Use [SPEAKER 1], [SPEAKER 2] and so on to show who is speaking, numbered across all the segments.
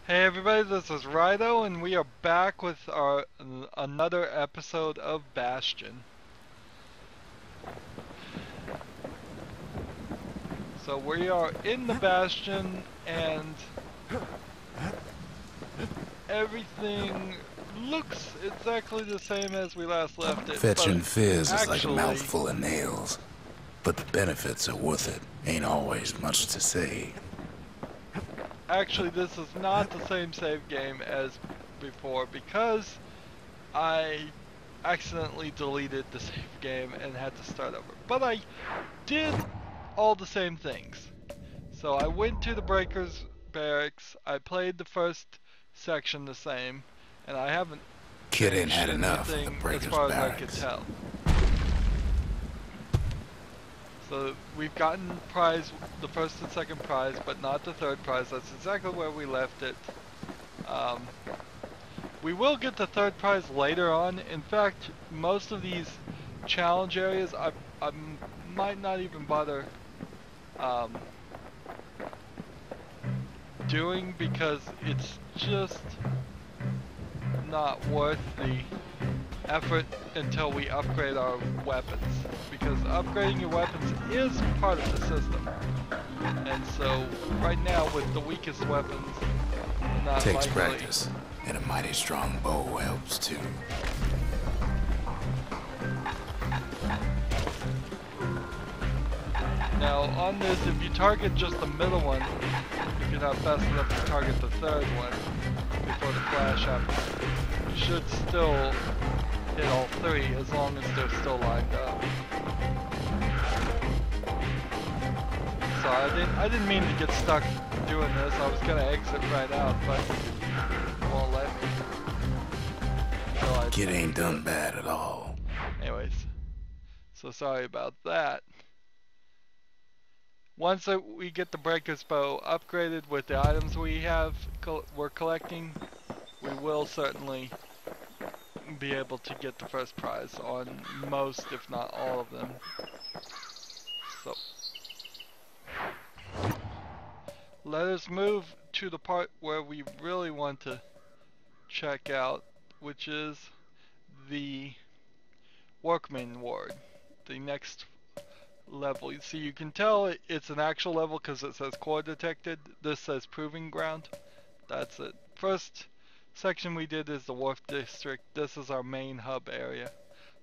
[SPEAKER 1] Hey everybody, this is Rydo, and we are back with our another episode of Bastion. So we are in the Bastion, and everything looks exactly the same as we last left it.
[SPEAKER 2] Fetching fizz is like a
[SPEAKER 1] actually,
[SPEAKER 2] mouthful of nails, but the benefits are worth it. Ain't always much to say.
[SPEAKER 1] Actually, this is not the same save game as before because I accidentally deleted the save game and had to start over. But I did all the same things. So I went to the Breakers barracks, I played the first section the same, and I haven't
[SPEAKER 2] Kid ain't had enough of the Breakers
[SPEAKER 1] as far
[SPEAKER 2] barracks.
[SPEAKER 1] as I could tell. So we've gotten prize, the first and second prize, but not the third prize. That's exactly where we left it. We will get the third prize later on. In fact, most of these challenge areas I might not even bother doing because it's just not worth the effort until we upgrade our weapons, because upgrading your weapons is part of the system. And so right now with the weakest weapons, not
[SPEAKER 2] Takes
[SPEAKER 1] likely.
[SPEAKER 2] practice, and a mighty strong bow helps too.
[SPEAKER 1] Now on this, if you target just the middle one, if you're not fast enough to target the third one before the flash happens, you should still hit all three as long as they're still lined up. So I didn't mean to get stuck doing this. I was gonna exit right out, but it won't let me. So
[SPEAKER 2] Kid ain't done bad at all.
[SPEAKER 1] anyways, so sorry about that. Once we get the Breaker's Bow upgraded with the items we're collecting, we will certainly be able to get the first prize on most, if not all of them. So let us move to the part where we really want to check out, which is the Workman Ward, the next level. You see, you can tell it's an actual level because it says core detected. This says proving ground. That's it. First section we did is the Wharf District. This is our main hub area.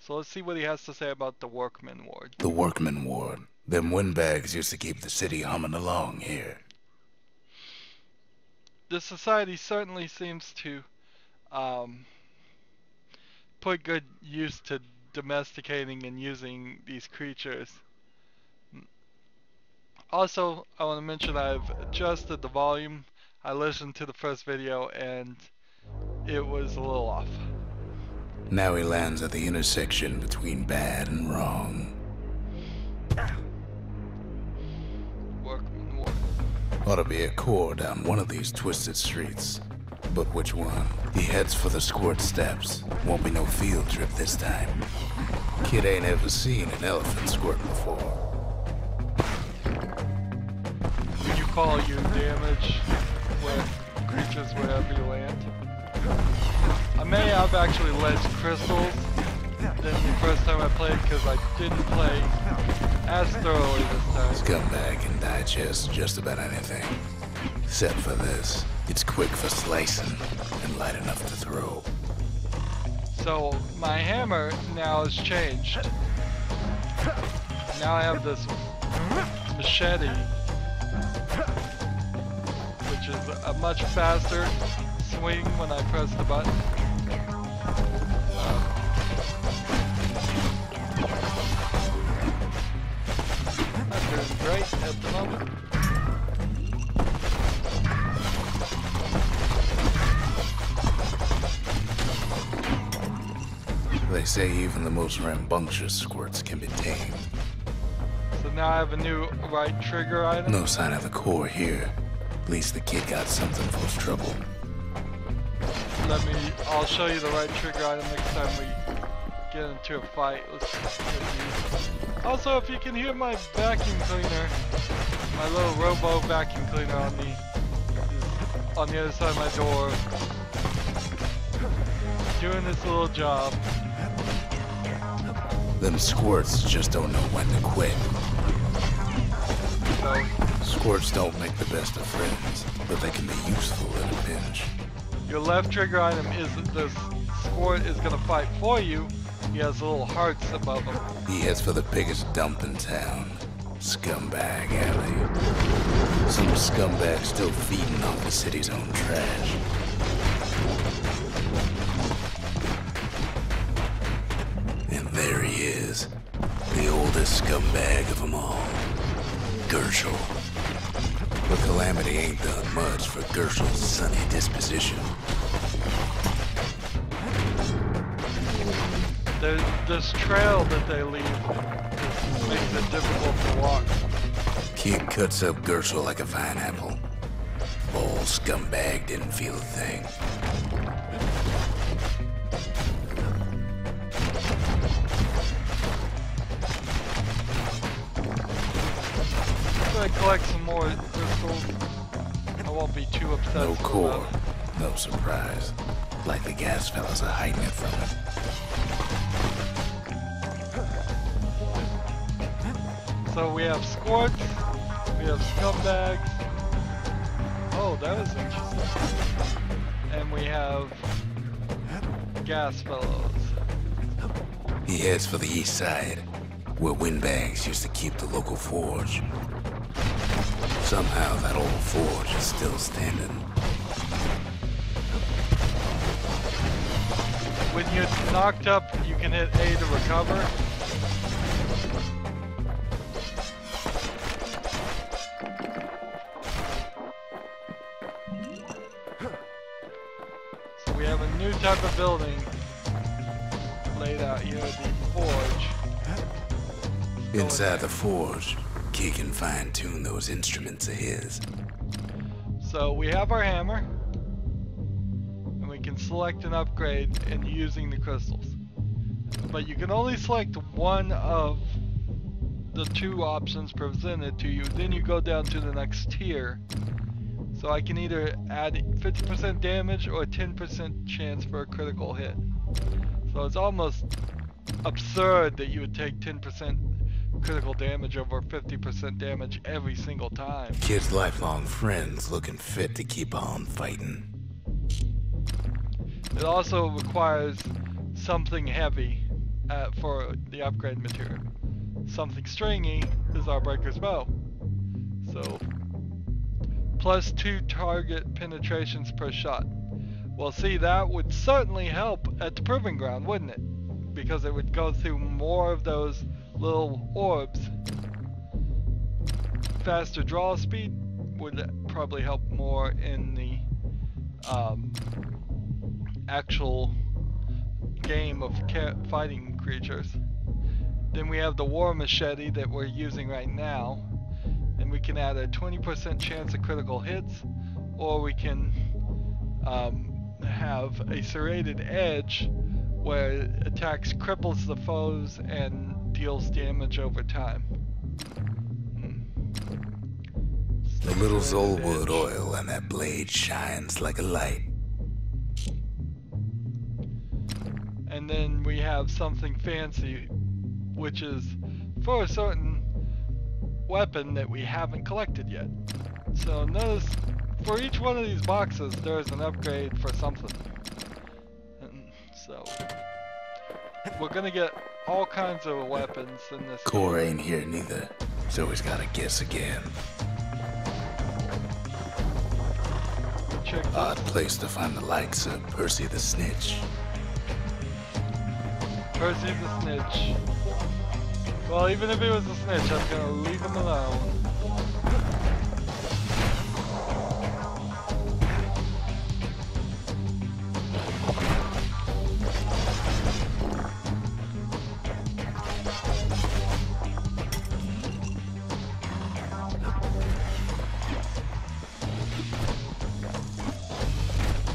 [SPEAKER 1] So let's see what he has to say about the Workman Ward.
[SPEAKER 2] The Workman Ward. Them windbags used to keep the city humming along here.
[SPEAKER 1] The society certainly seems to put good use to domesticating and using these creatures. Also, I want to mention I've adjusted the volume. I listened to the first video and it was a little off.
[SPEAKER 2] Now he lands at the intersection between bad and wrong.
[SPEAKER 1] Workman Ward.
[SPEAKER 2] Ought to be a core down one of these twisted streets. But which one? He heads for the squirt steps. Won't be no field trip this time. Kid ain't ever seen an elephant squirt before.
[SPEAKER 1] Do you call your damage with creatures wherever you land? I may have actually less crystals than the first time I played because I didn't play as thoroughly this time.
[SPEAKER 2] Scumbag can digest just about anything. Except for this. It's quick for slicing and light enough to throw.
[SPEAKER 1] So my hammer now has changed. Now I have this machete, which is a much faster swing when I press the button. I'm doing great at the moment.
[SPEAKER 2] They say even the most rambunctious squirts can be tamed.
[SPEAKER 1] So now I have a new right trigger item.
[SPEAKER 2] No sign of the core here. At least the kid got something for his trouble.
[SPEAKER 1] I'll show you the right trigger item next time we get into a fight. Let's get these. Also, if you can hear my vacuum cleaner, my little robo vacuum cleaner on me, on the other side of my door, doing this little job.
[SPEAKER 2] Them squirts just don't know when to quit.
[SPEAKER 1] So
[SPEAKER 2] Squirts don't make the best of friends, but they can be useful in a pinch.
[SPEAKER 1] your left trigger item is this squirt is gonna fight for you. He has little hearts above him.
[SPEAKER 2] He heads for the biggest dump in town, Scumbag Alley. Some scumbag still feeding off the city's own trash. And there he is, the oldest scumbag of them all, Gershel. But Calamity ain't done much for Gershel's sunny disposition.
[SPEAKER 1] This trail that they leave just makes it difficult to walk.
[SPEAKER 2] Kid cuts up Gershel like a pineapple. Old scumbag didn't feel a thing.
[SPEAKER 1] I'm gonna collect some more crystals. I won't be too upset.
[SPEAKER 2] No
[SPEAKER 1] about
[SPEAKER 2] core,
[SPEAKER 1] it.
[SPEAKER 2] no surprise. Like the gas fellas are hiding it from him.
[SPEAKER 1] So we have squirts, we have scumbags. Oh, that was interesting. And we have gas fellows.
[SPEAKER 2] He heads for the east side, where windbags used to keep the local forge. Somehow that old forge is still standing.
[SPEAKER 1] When you're knocked up, you can hit A to recover. So we have a new type of building laid out here, the forge.
[SPEAKER 2] Inside the forge, Key can fine-tune those instruments of his.
[SPEAKER 1] So we have our hammer, and we can select an upgrade in using the crystals. But you can only select one of the two options presented to you, then you go down to the next tier. So I can either add 50% damage or 10% chance for a critical hit. So it's almost absurd that you would take 10% critical damage over 50% damage every single time.
[SPEAKER 2] Kid's lifelong friends looking fit to keep on fighting.
[SPEAKER 1] It also requires something heavy for the upgrade material. Something stringy is our breaker's bow. So, +2 target penetrations per shot. Well, see, that would certainly help at the proving ground, wouldn't it? Because it would go through more of those little orbs. Faster draw speed would probably help more in the actual game of fighting creatures. Then we have the war machete that we're using right now, and we can add a 20% chance of critical hits, or we can have a serrated edge where it attacks, cripples the foes, and deals damage over time.
[SPEAKER 2] A little Zolwood oil and that blade shines like a light.
[SPEAKER 1] And then we have something fancy, which is for a certain weapon that we haven't collected yet. So notice, for each one of these boxes, there's an upgrade for something. And so, we're gonna get all kinds of weapons in this
[SPEAKER 2] Core
[SPEAKER 1] game.
[SPEAKER 2] ain't here neither, so he's gotta guess again.
[SPEAKER 1] Check
[SPEAKER 2] Odd
[SPEAKER 1] this.
[SPEAKER 2] place to find the likes of Percy the Snitch.
[SPEAKER 1] Percy the Snitch. Well, even if he was a snitch, I'm gonna leave him alone.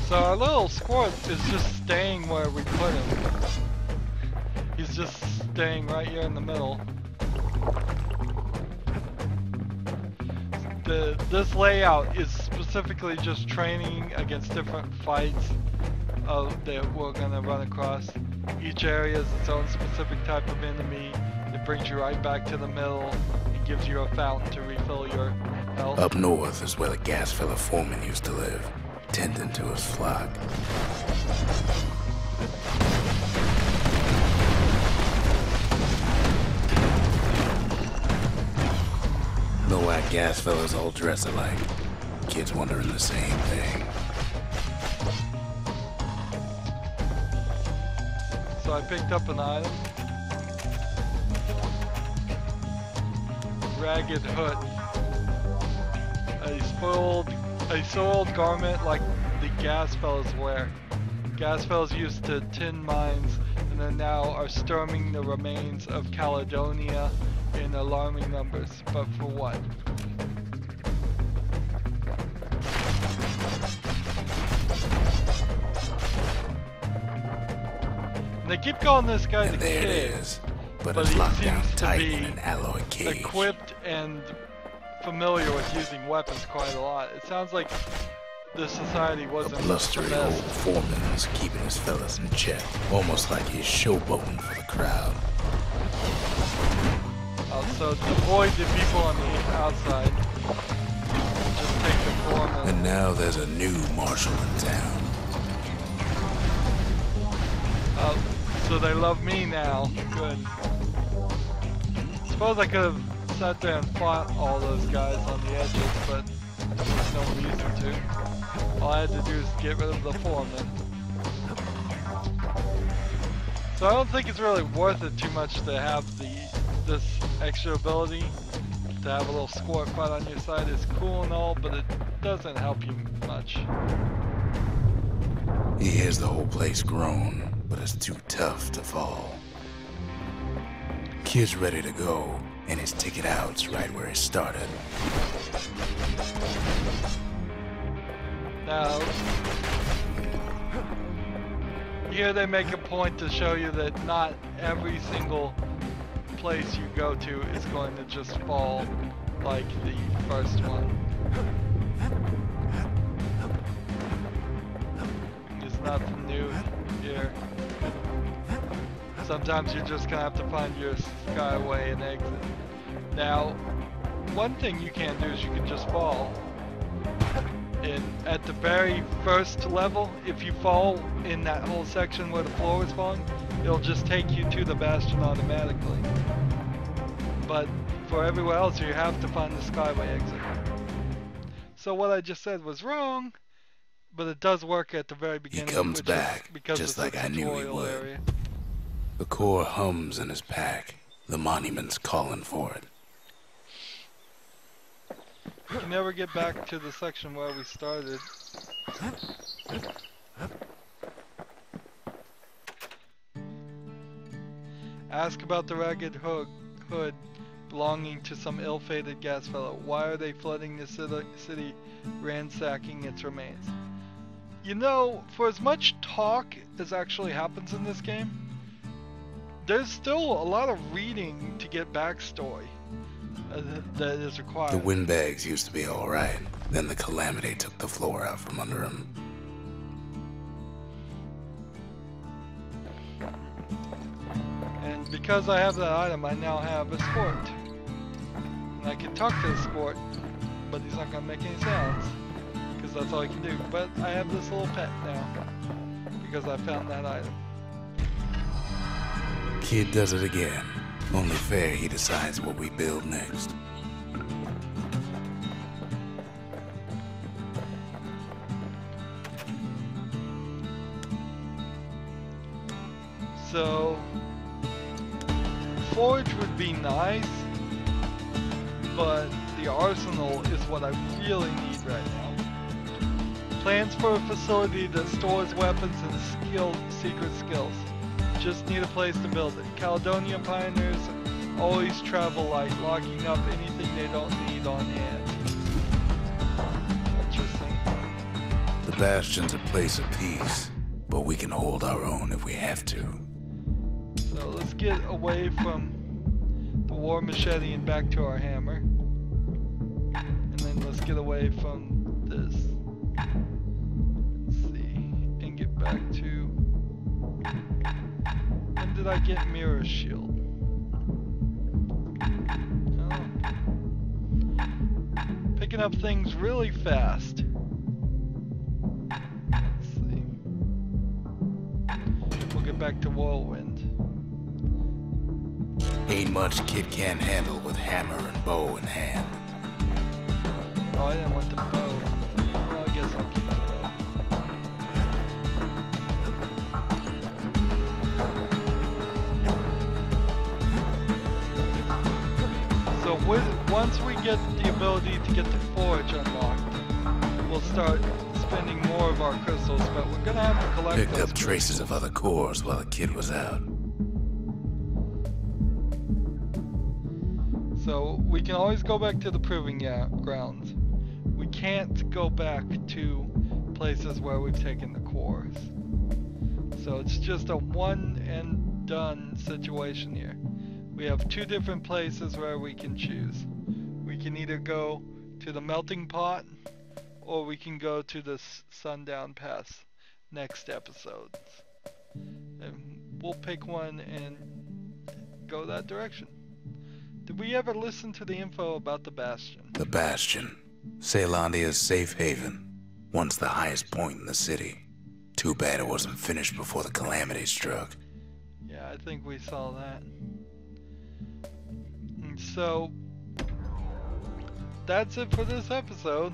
[SPEAKER 1] So our little squirt is just staying where we put him. He's just staying right here in the middle. This layout is specifically just training against different fights that we're gonna run across. Each area is its own specific type of enemy. It brings you right back to the middle and gives you a fountain to refill your health.
[SPEAKER 2] Up north is where the gas fella foreman used to live, tending to his flock. The white gas fellas all dress alike. Kids wondering the same thing.
[SPEAKER 1] So I picked up an item. Ragged hood. A soiled garment like the gas fellas wear. Gas fellas used to tin mines and then now are storming the remains of Caledonia in alarming numbers. But for what? They keep calling this guy the
[SPEAKER 2] There
[SPEAKER 1] Kid,
[SPEAKER 2] it is, but
[SPEAKER 1] but
[SPEAKER 2] it's
[SPEAKER 1] he
[SPEAKER 2] locked down
[SPEAKER 1] seems to
[SPEAKER 2] tight
[SPEAKER 1] be
[SPEAKER 2] in an alloy cage.
[SPEAKER 1] equipped and familiar with using weapons quite a lot. It sounds like the society
[SPEAKER 2] A
[SPEAKER 1] wasn't
[SPEAKER 2] blustery
[SPEAKER 1] the
[SPEAKER 2] old
[SPEAKER 1] best.
[SPEAKER 2] foreman is keeping his fellas in check, almost like he's showboating for the crowd.
[SPEAKER 1] So to avoid the people on the outside, just take the form
[SPEAKER 2] And
[SPEAKER 1] and
[SPEAKER 2] now there's a new marshal in town.
[SPEAKER 1] so they love me now. Good. Suppose I could have sat there and fought all those guys on the edges, but there's no reason to. All I had to do is get rid of the foreman. So I don't think it's really worth it too much to have this extra ability. To have a little squirt fight on your side is cool and all, but it doesn't help you much.
[SPEAKER 2] He hears the whole place groan, but it's too tough to fall. Kid's ready to go, and his ticket out's right where he started.
[SPEAKER 1] Now, here they make a point to show you that not every single place you go to is going to just fall like the first one. There's nothing new here. Sometimes you're just gonna have to find your skyway and exit. Now, one thing you can do is you can just fall. And at the very first level, if you fall in that whole section where the floor is falling, it'll just take you to the Bastion automatically. But for everywhere else, you have to find the skyway exit. So what I just said was wrong, but it does work at the very beginning.
[SPEAKER 2] He comes
[SPEAKER 1] which
[SPEAKER 2] back,
[SPEAKER 1] is because
[SPEAKER 2] just
[SPEAKER 1] it's a
[SPEAKER 2] like I knew he
[SPEAKER 1] tutorial
[SPEAKER 2] would.
[SPEAKER 1] area.
[SPEAKER 2] The core hums in his pack. The monument's calling for it.
[SPEAKER 1] You can never get back to the section where we started. Ask about the ragged hood belonging to some ill-fated gas fellow. Why are they flooding the city, ransacking its remains? You know, for as much talk as actually happens in this game, there's still a lot of reading to get backstory that is required.
[SPEAKER 2] The windbags used to be alright. Then the Calamity took the floor out from under him.
[SPEAKER 1] And because I have that item, I now have a sport. And I can talk to the sport, but he's not going to make any sounds. Because that's all he can do. But I have this little pet now. Because I found that item.
[SPEAKER 2] Kid does it again. Only fair he decides what we build next.
[SPEAKER 1] So, forge would be nice, but the arsenal is what I really need right now. Plans for a facility that stores weapons and secret skills. Just need a place to build it. Caledonia pioneers always travel light, locking up anything they don't need on hand. Interesting.
[SPEAKER 2] The Bastion's a place of peace, but we can hold our own if we have to.
[SPEAKER 1] So let's get away from the war machete and back to our hammer. And then let's get away from this. Let's see, and get back to, when did I get mirror shield? Oh. Picking up things really fast. Let's see. We'll get back to whirlwind.
[SPEAKER 2] Ain't much kid can't handle with hammer and bow in hand.
[SPEAKER 1] Oh, I didn't want the bow. Well, I guess I'll keep the bow. So once we get the ability to get the forge unlocked, we'll start spending more of our crystals, but we're gonna have to collect
[SPEAKER 2] Picked
[SPEAKER 1] those
[SPEAKER 2] up traces of other cores while the kid was out.
[SPEAKER 1] So we can always go back to the proving grounds. We can't go back to places where we've taken the cores. So it's just a one and done situation here. We have two different places where we can choose. We can either go to the melting pot, or we can go to the sundown pass next episodes. And we'll pick one and go that direction. Did we ever listen to the info about the Bastion?
[SPEAKER 2] The Bastion. Caelandia's safe haven. Once the highest point in the city. Too bad it wasn't finished before the Calamity struck.
[SPEAKER 1] Yeah, I think we saw that. And so, that's it for this episode.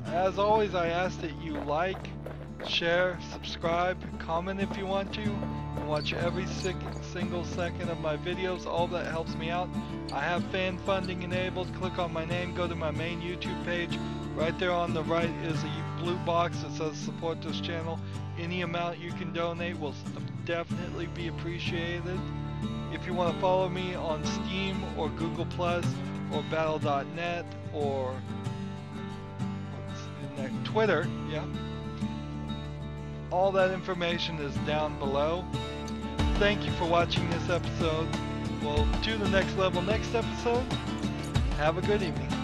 [SPEAKER 1] As always, I ask that you like, share, subscribe, comment if you want to, and watch every single second of my videos. All that helps me out. I have fan funding enabled. Click on my name, go to my main YouTube page. Right there on the right is a blue box that says support this channel. Any amount you can donate will definitely be appreciated. If you want to follow me on Steam or Google Plus or Battle.net or Twitter, yeah. All that information is down below. Thank you for watching this episode. We'll do the next level next episode. Have a good evening.